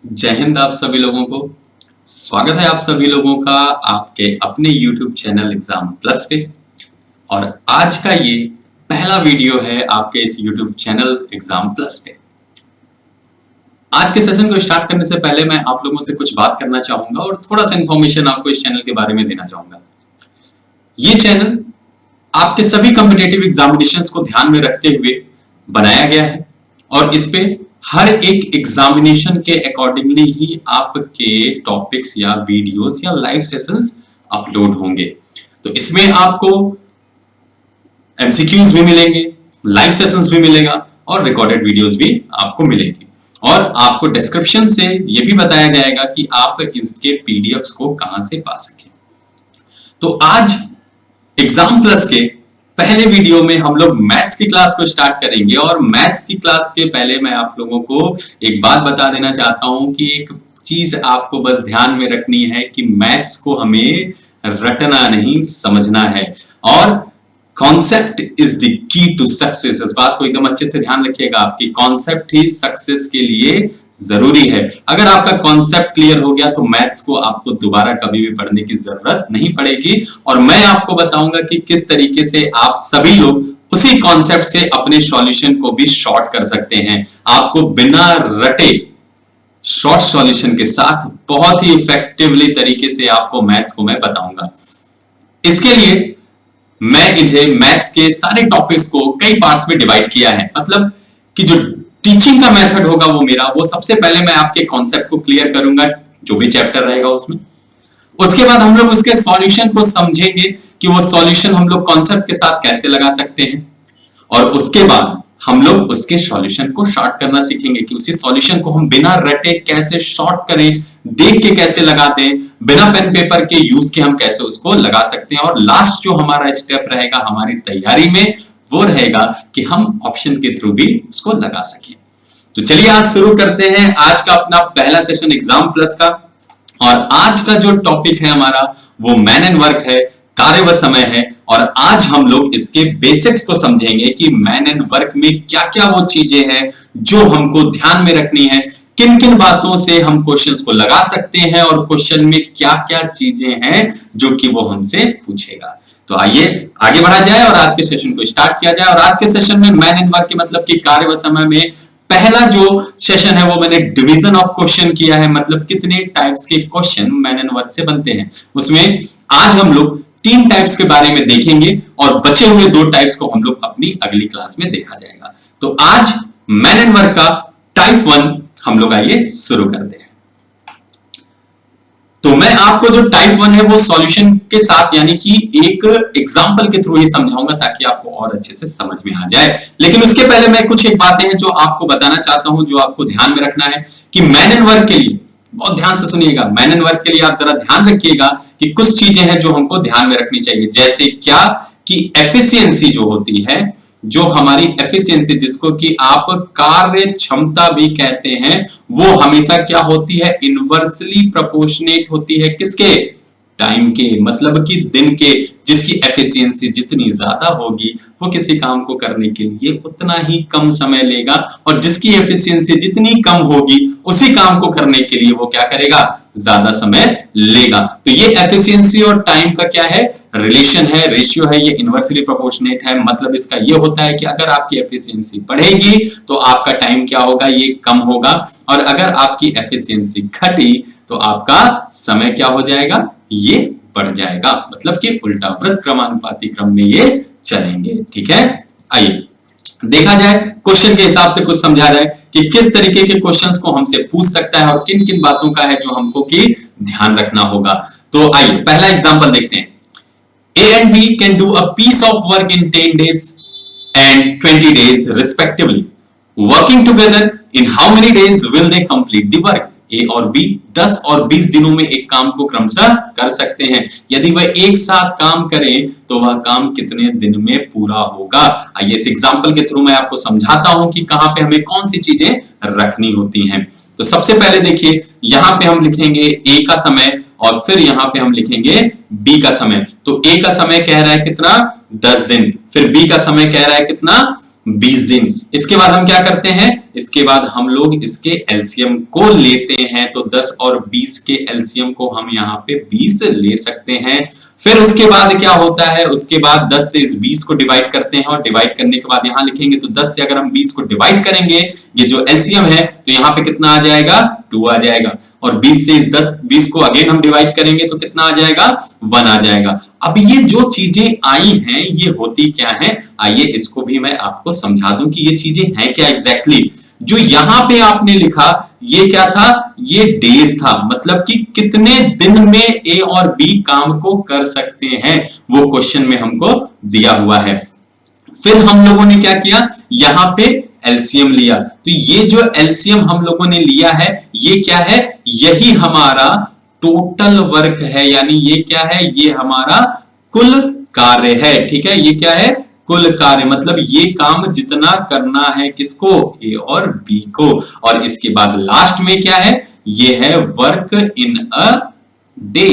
जय हिंद आप सभी लोगों को। स्वागत है आप सभी लोगों का आपके अपने YouTube चैनल एग्जाम प्लस पे। और आज का ये पहला वीडियो है आपके इस YouTube चैनल एग्जाम प्लस पे। आज के सेशन को स्टार्ट करने से पहले मैं आप लोगों से कुछ बात करना चाहूंगा और थोड़ा सा इंफॉर्मेशन आपको इस चैनल के बारे में देना चाहूंगा। ये चैनल आपके सभी कॉम्पिटिटिव एग्जामिनेशंस को ध्यान में रखते हुए बनाया गया है और इस पे हर एक एग्जामिनेशन के अकॉर्डिंगली ही आपके टॉपिक्स या वीडियोस या लाइव सेशंस अपलोड होंगे। तो इसमें आपको एमसीक्यूज भी मिलेंगे, लाइव सेशंस भी मिलेगा और रिकॉर्डेड वीडियोस भी आपको मिलेंगी। और आपको डिस्क्रिप्शन से ये भी बताया जाएगा कि आप इसके पीडीएफ्स को कहां से पा सकें। तो आज एग्जाम प्लस के पहले वीडियो में हम लोग मैथ्स की क्लास को स्टार्ट करेंगे और मैथ्स की क्लास के पहले मैं आप लोगों को एक बात बता देना चाहता हूं कि एक चीज आपको बस ध्यान में रखनी है कि मैथ्स को हमें रटना नहीं, समझना है। और concept is the key to success. इस बात को एकदम अच्छे से ध्यान रखिएगा, आपकी कॉन्सेप्ट ही सक्सेस के लिए जरूरी है। अगर आपका कॉन्सेप्ट क्लियर हो गया तो मैथ्स को आपको दोबारा कभी भी पढ़ने की जरूरत नहीं पड़ेगी। और मैं आपको बताऊंगा कि किस तरीके से आप सभी लोग उसी कॉन्सेप्ट से अपने सॉल्यूशन को भी शॉर्ट कर सकते हैं। आपको बिना रटे शॉर्ट सॉल्यूशन के साथ बहुत ही इफेक्टिवली तरीके से आपको मैथ्स को मैं बताऊंगा। इसके लिए मैं इन्हें मैथ्स के सारे टॉपिक्स को कई पार्ट्स में डिवाइड किया है। मतलब कि जो टीचिंग का मेथड होगा वो सबसे पहले मैं आपके कॉन्सेप्ट को क्लियर करूंगा, जो भी चैप्टर रहेगा उसमें। उसके बाद हम लोग उसके सॉल्यूशन को समझेंगे कि वो सॉल्यूशन हम लोग कॉन्सेप्ट के साथ कैसे लगा सकते हैं। और उसके बाद हम लोग उसके सॉल्यूशन को शॉर्ट करना सीखेंगे कि उसी सॉल्यूशन को हम बिना रटे कैसे शॉर्ट करें, देख के कैसे लगा दें, बिना पेन पेपर के यूज के हम कैसे उसको लगा सकते हैं। और लास्ट जो हमारा स्टेप रहेगा हमारी तैयारी में वो रहेगा कि हम ऑप्शन के थ्रू भी उसको लगा सकें। तो चलिए आज शुरू करते हैं आज का अपना पहला सेशन एग्जाम प्लस का। और आज का जो टॉपिक है हमारा वो मैन एंड वर्क है, कार्य व समय है। और आज हम लोग इसके बेसिक्स को समझेंगे कि मैन एंड वर्क में क्या क्या वो चीजें हैं जो हमको ध्यान में रखनी है, किन किन बातों से हम क्वेश्चंस को लगा सकते हैं और क्वेश्चन में क्या क्या चीजें हैं जो कि वो हमसे पूछेगा। तो आइए आगे बढ़ा जाए और आज के सेशन को स्टार्ट किया जाए। और आज के सेशन में मैन एंड वर्क के मतलब कि कार्य व समय में पहला जो सेशन है वो मैंने डिवीजन ऑफ क्वेश्चन किया है, मतलब कितने टाइप्स के क्वेश्चन मैन एंड वर्क से बनते हैं। उसमें आज हम लोग 3 टाइप्स के बारे में देखेंगे और बचे हुए 2 टाइप्स को हम लोग अपनी अगली क्लास में देखा जाएगा। तो आज मैन एंड वर्क का टाइप 1 हम लोग आइए शुरू करते हैं। तो मैं आपको जो टाइप 1 है वो सॉल्यूशन के साथ यानी कि एक एग्जांपल के थ्रू ही समझाऊंगा ताकि आपको और अच्छे से समझ में आ जाए। लेकिन उसके पहले मैं कुछ एक बातें हैं जो आपको बताना चाहता हूं, जो आपको ध्यान में रखना है कि मैन एंड वर्क के लिए बहुत ध्यान से सुनिएगा। मैन एंड वर्क के लिए आप जरा ध्यान रखिएगा कि कुछ चीजें हैं जो हमको ध्यान में रखनी चाहिए। जैसे क्या कि एफिशिएंसी जो होती है, जो हमारी एफिशिएंसी जिसको कि आप कार्य क्षमता भी कहते हैं, वो हमेशा क्या होती है, इनवर्सली प्रोपोर्शनेट होती है किसके, टाइम के, मतलब कि दिन के। जिसकी एफिशिएंसी जितनी ज्यादा होगी वो किसी काम को करने के लिए उतना ही कम समय लेगा और जिसकी एफिशिएंसी जितनी कम होगी उसी काम को करने के लिए वो क्या करेगा, ज्यादा समय लेगा। तो ये एफिशिएंसी और टाइम का क्या है, रिलेशन है, रेशियो है, ये इनवर्सली प्रोपोर्शनेट है। मतलब इसका ये होता है कि अगर आपकी एफिशिएंसी बढ़ेगी तो आपका टाइम क्या होगा, ये कम होगा। और अगर आपकी एफिशिएंसी घटी तो आपका समय क्या हो जाएगा, ये बढ़ जाएगा। मतलब कि उल्टा वृत्त क्रमानुपाती क्रम में ये चलेंगे। ठीक है, आइए देखा जाए क्वेश्चन के हिसाब से कुछ समझा जाए कि किस तरीके के क्वेश्चंस को हमसे पूछ सकता है और किन किन बातों का है जो हमको की ध्यान रखना होगा। तो आइए पहला एग्जांपल देखते हैं। A and B can do a piece of work in 10 days and 20 days respectively. Working together, in how many days will they complete the work? A और B 10 और 20 दिनों में एक काम को क्रमशः कर सकते हैं। यदि वह एक साथ काम करें तो वह काम कितने दिन में पूरा होगा। आइए इस एग्जांपल के थ्रू मैं आपको समझाता हूं कि कहां पे हमें कौन सी चीजें रखनी होती हैं। तो सबसे पहले देखिए, यहां पे हम लिखेंगे A का समय और फिर यहां पे हम लिखेंगे B का समय। तो A का समय कह रहा है कितना, 10 दिन, फिर B का समय कह रहा है कितना, 20 दिन। इसके बाद हम क्या करते हैं, इसके बाद हम लोग इसके एलसीएम को लेते हैं, तो 10 और 20 के एलसीएम को हम यहाँ पे 20 ले सकते हैं। फिर उसके बाद क्या होता है, उसके बाद 10 से इस 20 को डिवाइड करते हैं और डिवाइड करने के बाद यहां लिखेंगे, तो 10 से अगर हम 20 को डिवाइड करेंगे, ये जो एलसीएम है, तो यहाँ पे कितना आ जाएगा, 2 आ जाएगा। और 20 से इस 20 को अगेन हम डिवाइड करेंगे तो कितना आ जाएगा, 1 आ जाएगा। अब ये जो चीजें आई हैं ये होती क्या है, आइए इसको भी मैं आपको समझा दूं कि ये चीजें हैं क्या एग्जैक्टली। जो यहां पे आपने लिखा ये क्या था, ये डेज था, मतलब कि कितने दिन में ए और बी काम को कर सकते हैं, वो क्वेश्चन में हमको दिया हुआ है। फिर हम लोगों ने क्या किया, यहां पे एलसीएम लिया, तो ये जो एलसीएम हम लोगों ने लिया है ये क्या है, यही हमारा टोटल वर्क है, यानी ये क्या है, ये हमारा कुल कार्य है। ठीक है, ये क्या है, कुल कार्य, मतलब ये काम जितना करना है किसको, ए और बी को। और इसके बाद लास्ट में क्या है, ये है work in a day,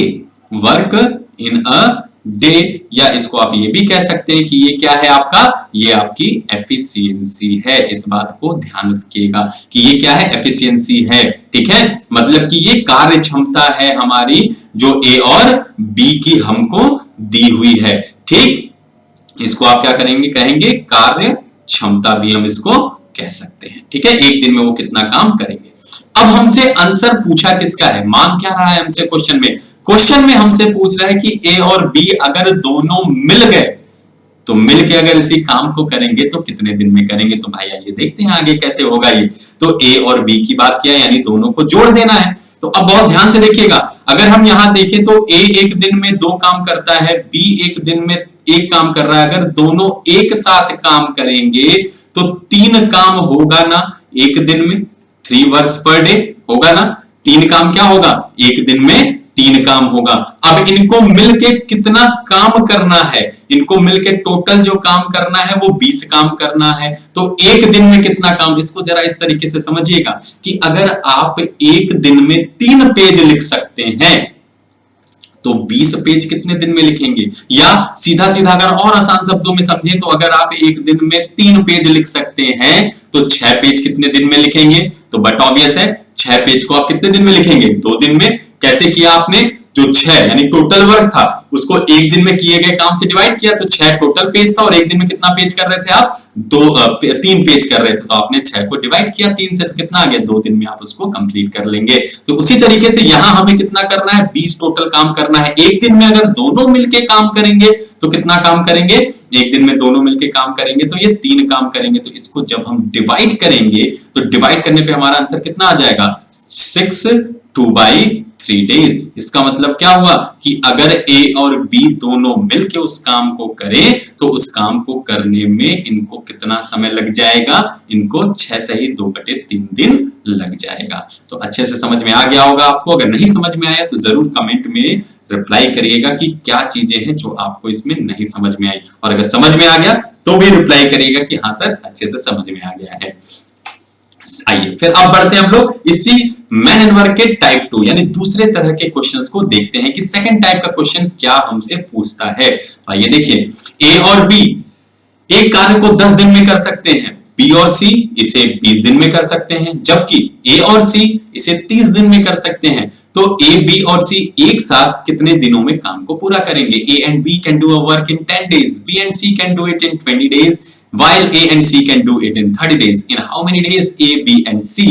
work in a day, या इसको आप ये भी कह सकते हैं कि ये क्या है आपका, ये आपकी एफिशिएंसी है। इस बात को ध्यान रखिएगा कि ये क्या है, एफिशिएंसी है। ठीक है, मतलब कि ये कार्य क्षमता है हमारी जो ए और बी की हमको दी हुई है। ठीक, इसको आप क्या करेंगे, कहेंगे कार्य क्षमता भी हम इसको कह सकते हैं। ठीक है, एक दिन में वो कितना काम करेंगे। अब हमसे आंसर पूछा किसका है, मांग क्या रहा है हमसे क्वेश्चन में, क्वेश्चन में हमसे पूछ रहा है कि ए और बी अगर दोनों मिल गए, तो मिलके अगर इसी काम को करेंगे तो कितने दिन में करेंगे। तो भाई आइए देखते हैं आगे कैसे होगा ये। तो ए और बी की बात किया, यानी दोनों को जोड़ देना है। तो अब बहुत ध्यान से देखिएगा, अगर हम यहां देखें तो ए एक दिन में 2 काम करता है, बी एक दिन में 1 काम कर रहा है। अगर दोनों एक साथ काम करेंगे तो 3 काम होगा ना एक दिन में, 3 वर्क्स पर डे होगा ना, 3 काम क्या होगा, एक दिन में 3 काम होगा। अब इनको मिलके कितना काम करना है, इनको मिलके टोटल जो काम करना है वो 20 काम करना है। तो एक दिन में कितना काम, इसको जरा इस तरीके से समझिएगा कि अगर आप एक दिन में 3 पेज लिख सकते हैं तो 20 पेज कितने दिन में लिखेंगे, या सीधा सीधा अगर और आसान शब्दों में समझें तो अगर आप एक दिन में 3 पेज लिख सकते हैं तो 6 पेज कितने दिन में लिखेंगे। तो बट ऑब्वियस है 6 पेज को आप कितने दिन में लिखेंगे, 2 दिन में। कैसे किया आपने, जो 6 यानी टोटल वर्क था उसको एक दिन में किए गए काम से डिवाइड किया, तो 6 टोटल पेज था और एक दिन में कितना पेज कर रहे थे आप, 3 पेज कर रहे थे, तो आपने 6 को डिवाइड किया 3 से, तो कितना आ गया, 2 दिन में आप उसको कंप्लीट कर लेंगे। तो उसी तरीके से यहां हमें कितना करना है, 20 टोटल काम करना है। एक दिन में अगर दोनों मिलके काम करेंगे तो कितना काम करेंगे, एक दिन में दोनों मिलके काम करेंगे तो ये 3 काम करेंगे। तो इसको जब हम डिवाइड करेंगे तो डिवाइड करने पे हमारा आंसर कितना आ जाएगा, 6 2/3 डेज। इसका मतलब क्या हुआ कि अगर ए और बी दोनों मिलके उस काम को करें तो उस काम को करने में इनको कितना समय लग जाएगा, इनको 6 सही 2/3 दिन लग जाएगा। तो अच्छे से समझ में आ गया होगा आपको। अगर नहीं समझ में आया तो जरूर कमेंट में रिप्लाई करिएगा कि क्या चीजें हैं जो आपको इसमें नहीं समझ में आई, और अगर समझ में आ गया तो भी रिप्लाई करिएगा कि हाँ सर अच्छे से समझ में आ गया है। आइए फिर अब बढ़ते हैं हम लोग इसी मैन एंड वर्क के टाइप 2 यानी दूसरे तरह के क्वेश्चंस को देखते हैं कि सेकंड टाइप का क्वेश्चन क्या हमसे पूछता है। आइए देखिए, ए और बी एक कार्य को 10 दिन में कर सकते हैं, बी और सी इसे 20 दिन में कर सकते हैं, जबकि ए और सी इसे 30 दिन में कर सकते हैं। तो ए, बी और सी एक साथ कितने दिनों में काम को पूरा करेंगे। A and B can do a work in 10 days, B and C can do it in 20 days, while A and C can do it in 30 days. In how many days A, B and C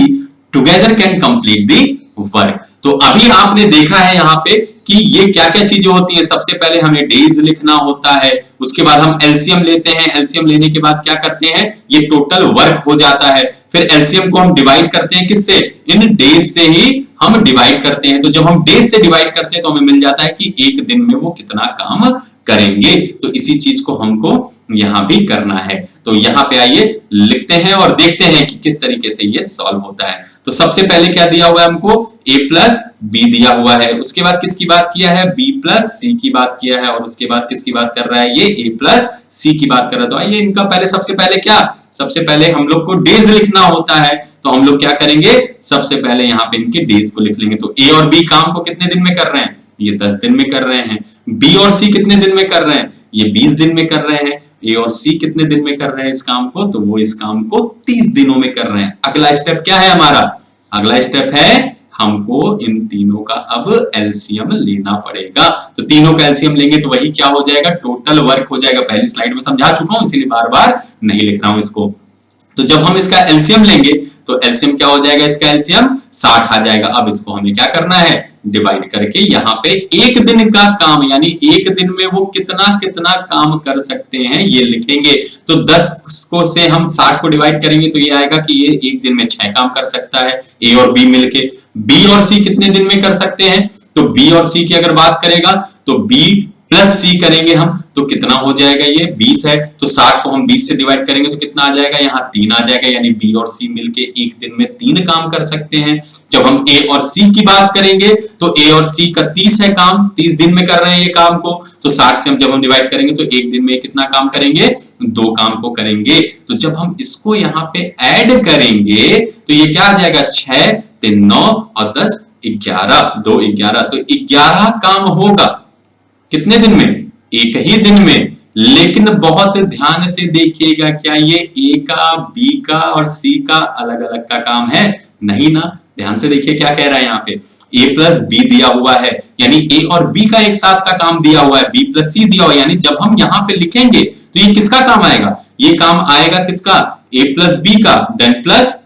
together can complete the work? तो अभी आपने देखा है यहाँ पे कि ये क्या क्या चीजें होती हैं। सबसे पहले हमें डेज लिखना होता है, उसके बाद हम एलसीएम लेते हैं, एलसीएम लेने के बाद क्या करते हैं, ये टोटल वर्क हो जाता है। फिर एलसीएम को हम डिवाइड करते हैं किससे, इन डेज से ही हम डिवाइड करते हैं। तो जब हम डेज से डिवाइड करते हैं तो हमें मिल जाता है कि एक दिन में वो कितना काम करेंगे। तो इसी चीज को हमको यहां भी करना है। तो यहां पे आइए लिखते हैं और देखते हैं कि किस तरीके से ये सॉल्व होता है। तो सबसे पहले क्या दिया हुआ है हमको, a प्लस बी दिया हुआ है, उसके बाद किसकी बात किया है, b प्लस सी की बात किया है, और उसके बाद किसकी बात कर रहा है, ये a प्लस सी की बात कर रहा है। तो आइए इनका पहले सबसे पहले क्या सबसे पहले हम लोग को डेज लिखना होता है, तो हम लोग क्या करेंगे, सबसे पहले यहाँ पे इनके डेज को लिख लेंगे। तो ए और बी काम को कितने दिन में कर रहे हैं, ये 10 दिन में कर रहे हैं। बी और सी कितने दिन में कर रहे हैं, ये 20 दिन में कर रहे हैं। ए और सी कितने दिन में कर रहे हैं इस काम को, तो वो इस काम को 30 दिनों में कर रहे हैं। अगला स्टेप क्या है हमारा, अगला स्टेप है हमको इन तीनों का अब एलसीएम लेना पड़ेगा। तो तीनों का एलसीएम लेंगे तो वही क्या हो जाएगा, टोटल वर्क हो जाएगा। पहली स्लाइड में समझा चुका हूं, इसीलिए बार बार नहीं लिख रहा हूं इसको। तो जब हम इसका एलसीएम लेंगे तो एलसीएम क्या हो जाएगा, इसका एलसीएम 60 आ जाएगा। अब इसको हमें क्या करना है, डिवाइड करके यहाँ पे एक दिन का काम, यानी एक दिन में वो कितना कितना काम कर सकते हैं ये लिखेंगे। तो 10 को से हम 60 को डिवाइड करेंगे तो ये आएगा कि ये एक दिन में 6 काम कर सकता है, ए और बी मिलके। बी और सी कितने दिन में कर सकते हैं, तो बी और सी की अगर बात करेगा तो बी प्लस सी करेंगे हम, तो कितना हो जाएगा, ये 20 है। तो 60 को हम 20 से डिवाइड करेंगे तो कितना आ जाएगा, यहाँ 3 आ जाएगा, यानी बी और सी मिलके एक दिन में 3 काम कर सकते हैं। जब हम ए और सी की बात करेंगे तो ए और सी का 30 है काम, 30 दिन में कर रहे हैं ये काम को। तो 60 से जब हम डिवाइड करेंगे तो एक दिन में कितना काम करेंगे, 2 काम को करेंगे। तो जब हम इसको यहाँ पे ऐड करेंगे तो ये क्या आ जाएगा, 6 3 9 और 10 11, 2 11, तो 11 काम होगा कितने दिन में, एक ही दिन में। लेकिन बहुत ध्यान से देखिएगा, क्या ये ए का, बी का और सी का अलग अलग का काम है, नहीं ना। ध्यान से देखिए क्या कह रहा है यहाँ पे, ए प्लस बी दिया हुआ है, यानी ए और बी का एक साथ का काम दिया हुआ है, बी प्लस सी दिया हुआ है। यानी जब हम यहाँ पे लिखेंगे तो ये किसका काम आएगा, ये काम आएगा किसका, ए प्लस बी का, देन प्लस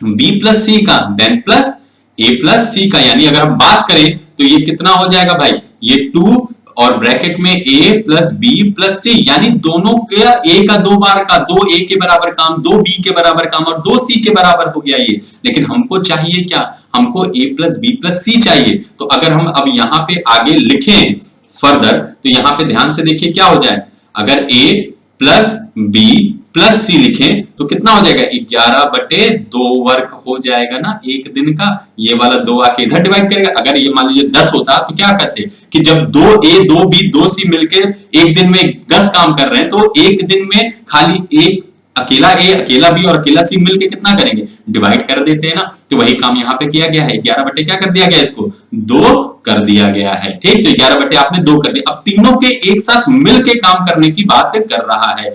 बी प्लस सी का, देन प्लस ए प्लस सी का। यानी अगर हम बात करें तो ये कितना हो जाएगा भाई, ये 2 और ब्रैकेट में a प्लस बी प्लस सी, यानी दोनों का a का 2 बार का, 2 a के बराबर काम, 2 b के बराबर काम और 2 c के बराबर हो गया ये। लेकिन हमको चाहिए क्या, हमको a प्लस बी प्लस सी चाहिए। तो अगर हम अब यहाँ पे आगे लिखें फर्दर तो यहाँ पे ध्यान से देखिए क्या हो जाए, अगर a प्लस बी प्लस सी लिखें तो कितना हो जाएगा, 11/2 वर्क हो जाएगा ना एक दिन का। ये वाला 2 आके इधर डिवाइड करेगा। अगर ये मान लीजिए 10 होता तो क्या कहते कि जब 2a 2b 2c मिलके एक दिन में 10 काम कर रहे हैं तो एक दिन में खाली एक अकेला a अकेला b और अकेला c मिलके कितना करेंगे, डिवाइड कर देते हैं ना। तो वही काम यहाँ पे किया गया है, 11 क्या कर दिया गया, इसको 2 कर दिया गया है। ठीक, तो 11 आपने 2 कर दिया। अब तीनों के एक साथ मिलके काम करने की बात कर रहा है।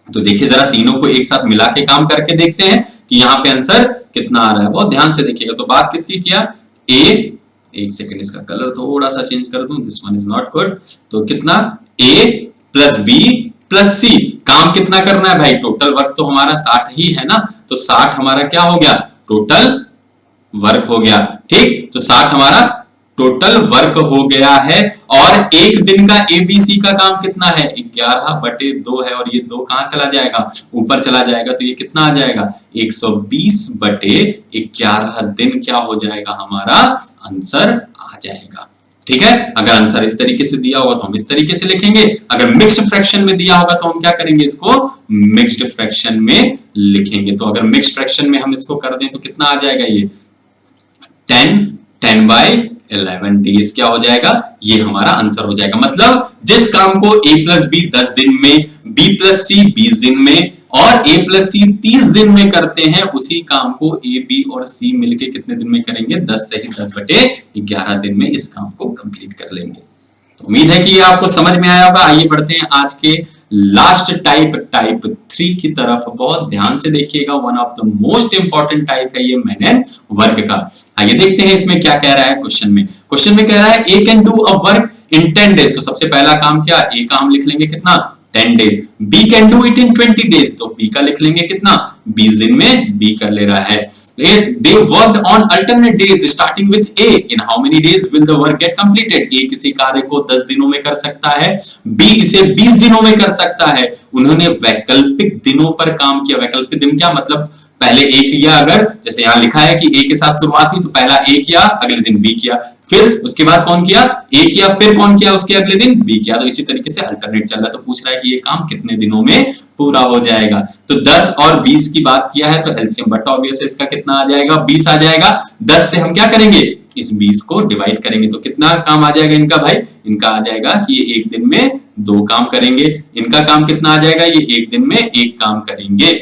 तो देखिए जरा तीनों को एक साथ मिला के काम करके देखते हैं कि यहाँ पे आंसर कितना आ रहा है, बहुत ध्यान से देखिएगा। तो बात किसकी किया, ए, एक सेकंड इसका कलर थोड़ा सा चेंज कर दूं, this one is not good. तो कितना, ए प्लस बी प्लस सी, काम कितना करना है भाई, टोटल वर्क तो हमारा 60 ही है ना। तो 60 हमारा क्या हो गया, टोटल वर्क हो गया। ठीक, तो 60 हमारा टोटल वर्क हो गया है। और एक दिन का एबीसी का काम कितना है, 11/2 है, और ये 2 कहां चला जाएगा, ऊपर चला जाएगा। तो ये कितना आ जाएगा, 120/11 दिन क्या हो जाएगा, हमारा आंसर आ जाएगा। ठीक है, अगर आंसर इस तरीके से दिया होगा तो हम इस तरीके से लिखेंगे। अगर मिक्स्ड फ्रैक्शन में दिया होगा तो हम क्या करेंगे, इसको मिक्स्ड फ्रैक्शन में लिखेंगे। तो अगर मिक्स्ड फ्रैक्शन में हम इसको कर दें तो कितना आ जाएगा, ये 10/11 डेज क्या हो जाएगा, ये हमारा आंसर हो जाएगा। मतलब जिस काम को a प्लस बी 10 दिन में, b प्लस सी 20 दिन में और a प्लस सी 30 दिन में करते हैं, उसी काम को a, b और c मिलके कितने दिन में करेंगे, 10 से ही 10/11 दिन में इस काम को कंप्लीट कर लेंगे। तो उम्मीद है कि ये आपको समझ में आया होगा। आइए बढ़ते हैं आज के लास्ट टाइप 3 की तरफ। बहुत ध्यान से देखिएगा, one of the most important type है ये मैन एंड वर्क का। आइए देखते हैं इसमें क्या कह रहा है क्वेश्चन में। क्वेश्चन में कह रहा है A can do a work in 10 days. तो सबसे पहला काम क्या, ए का हम लिख लेंगे कितना, 10 days. B can do it in 20 days. तो बी का लिख लेंगे कितना, 20 दिन में बी कर ले रहा है। They worked on alternate days starting with A, in how many days will the work get completed. A किसी कार्य को 10 दिनों में कर सकता है, बी इसे 20 दिनों में कर सकता है। उन्होंने वैकल्पिक दिनों पर काम किया। वैकल्पिक दिन क्या मतलब, पहले ए किया, अगर जैसे यहां लिखा है कि ए के साथ शुरुआत हुई तो पहला ए किया, अगले दिन बी किया, फिर उसके बाद कौन किया, ए किया, फिर कौन किया, उसके अगले दिन बी किया। तो इसी तरीके से अल्टरनेट चल रहा है। तो पूछ रहा है कि ये काम कितने दिनों में पूरा हो जाएगा। तो 10 और 20 की बात किया है तो एलसीएम बट ऑब्वियस है, इसका कितना आ जाएगा, 20 आ जाएगा। 10 से हम क्या करेंगे, इस 20 को डिवाइड करेंगे तो कितना काम आ जाएगा इनका भाई, इनका आ जाएगा कि ये एक दिन में 2 काम करेंगे। इनका काम कितना आ जाएगा, ये एक दिन में 1 काम करेंगे।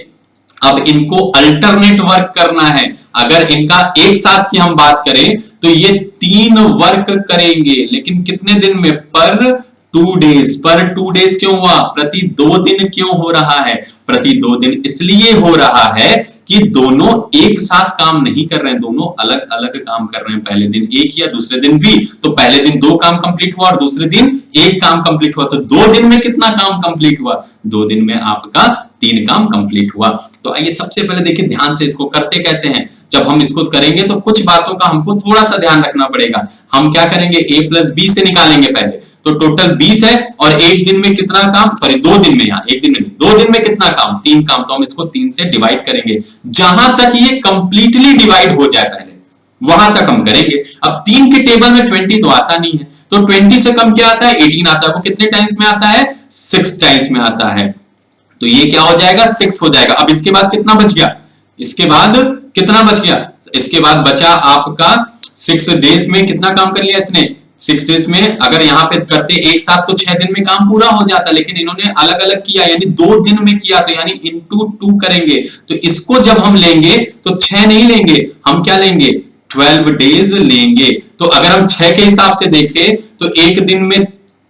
अब इनको अल्टरनेट वर्क करना है। अगर इनका एक साथ की हम बात करें तो ये 3 वर्क करेंगे, लेकिन कितने दिन में? पर 2 डेज। पर 2 डेज क्यों हुआ? प्रति 2 दिन क्यों हो रहा है? प्रति 2 दिन इसलिए हो रहा है कि दोनों एक साथ काम नहीं कर रहे हैं, दोनों अलग अलग काम कर रहे हैं। पहले दिन एक किया, दूसरे दिन भी, तो पहले दिन 2 काम कंप्लीट हुआ और दूसरे दिन 1 काम कंप्लीट हुआ। तो 2 दिन में कितना काम कंप्लीट हुआ? 2 दिन में आपका 3 काम कंप्लीट हुआ। तो आइए सबसे पहले देखिए ध्यान से इसको करते कैसे हैं। जब हम इसको करेंगे तो कुछ बातों का हमको थोड़ा सा ध्यान रखना पड़ेगा। हम क्या करेंगे? a प्लस बी से निकालेंगे पहले, तो टोटल 20 है और एक दिन में कितना काम, सॉरी 2 दिन में, यहाँ एक दिन में नहीं, 2 दिन में कितना काम? 3 काम। तो हम इसको 3 से डिवाइड करेंगे, जहां तक ये कंप्लीटली डिवाइड हो जाए पहले वहां तक हम करेंगे। अब 3 के टेबल में 20 तो आता नहीं है, तो 20 से कम क्या आता है? 18 आता है। वो कितने टाइम्स में आता है? 6 टाइम्स में आता है। तो ये क्या हो जाएगा? 6 हो जाएगा। अब इसके बाद कितना बच गया? इसके बाद कितना बच गया? इसके बाद बचा आपका 6 डेज में कितना काम कर लिया इसने? 6 डेज में अगर यहाँ पे करते एक साथ तो 6 दिन में काम पूरा हो जाता, लेकिन इन्होंने अलग अलग किया, यानी 2 दिन में किया, तो यानी इंटू 2 करेंगे। तो इसको जब हम लेंगे तो 6 नहीं लेंगे, हम क्या लेंगे? 12 डेज लेंगे। तो अगर हम 6 के हिसाब से देखें तो एक दिन में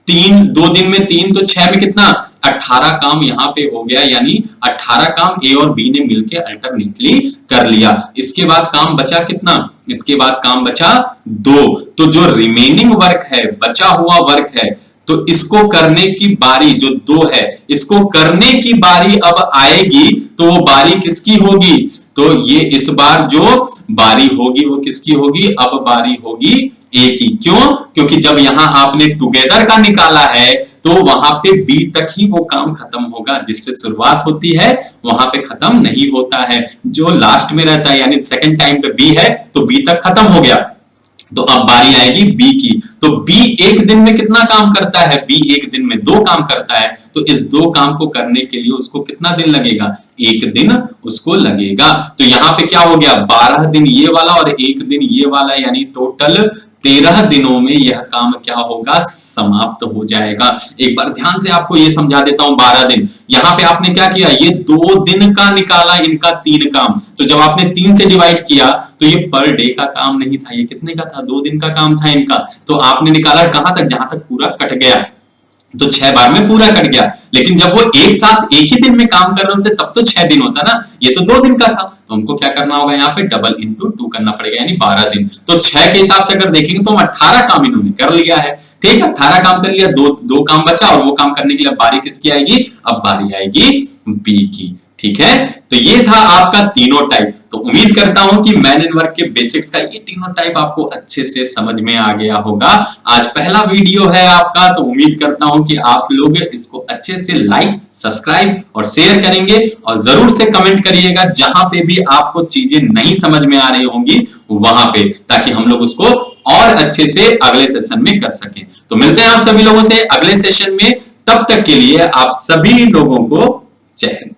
3, 2 दिन में 3, तो 6 में कितना? 18 काम यहाँ पे हो गया, यानी 18 काम ए और बी ने मिलकर अल्टरनेटली कर लिया। इसके बाद काम बचा कितना? इसके बाद काम बचा 2। तो जो रिमेनिंग वर्क है, बचा हुआ वर्क है, तो इसको करने की बारी जो 2 है, इसको करने की बारी अब आएगी, तो वो बारी किसकी होगी? तो ये इस बार जो बारी होगी वो किसकी होगी? अब बारी होगी ए की। क्यों? क्योंकि जब यहां आपने टुगेदर का निकाला है तो वहां पे बी तक ही वो काम खत्म होगा, जिससे शुरुआत होती है वहां पे खत्म नहीं होता है। जो लास्ट में रहता है, यानी सेकंड टाइम पे बी है तो बी तक खत्म हो गया। तो अब बारी आएगी बी की। तो बी एक दिन में कितना काम करता है? बी एक दिन में 2 काम करता है। तो इस 2 काम को करने के लिए उसको कितना दिन लगेगा? 1 दिन उसको लगेगा। तो यहां पे क्या हो गया? 12 दिन ये वाला और 1 दिन ये वाला, यानी टोटल 13 दिनों में यह काम क्या होगा? समाप्त हो जाएगा। एक बार ध्यान से आपको ये समझा देता हूं। 12 दिन यहां पे आपने क्या किया? ये 2 दिन का निकाला, इनका 3 काम। तो जब आपने 3 से डिवाइड किया तो ये पर डे का काम नहीं था, ये कितने का था? 2 दिन का काम था इनका। तो आपने निकाला कहां तक? जहां तक पूरा कट गया। तो 6 बार में पूरा कट गया। लेकिन जब वो एक साथ एक ही दिन में काम कर रहे होते तब तो 6 दिन होता ना, ये तो 2 दिन का था। तो हमको क्या करना होगा? यहाँ पे डबल इंटू 2 करना पड़ेगा, यानी 12 दिन। तो 6 के हिसाब से अगर देखेंगे तो 18 काम इन्होंने कर लिया है। ठीक है, 18 काम कर लिया, दो काम बचा, और वो काम करने के लिए बारी किसकी आएगी? अब बारी आएगी बी की। ठीक है, तो ये था आपका तीनों टाइप। तो उम्मीद करता हूं कि मैन इन वर्क के बेसिक्स का ये तीनों टाइप आपको अच्छे से समझ में आ गया होगा। आज पहला वीडियो है आपका, तो उम्मीद करता हूं कि आप लोग इसको अच्छे से लाइक, सब्सक्राइब और शेयर करेंगे, और जरूर से कमेंट करिएगा जहां पे भी आपको चीजें नहीं समझ में आ रही होंगी वहां पे, ताकि हम लोग उसको और अच्छे से अगले सेशन में कर सकें। तो मिलते हैं आप सभी लोगों से अगले सेशन में। तब तक के लिए आप सभी लोगों को जय हिंद।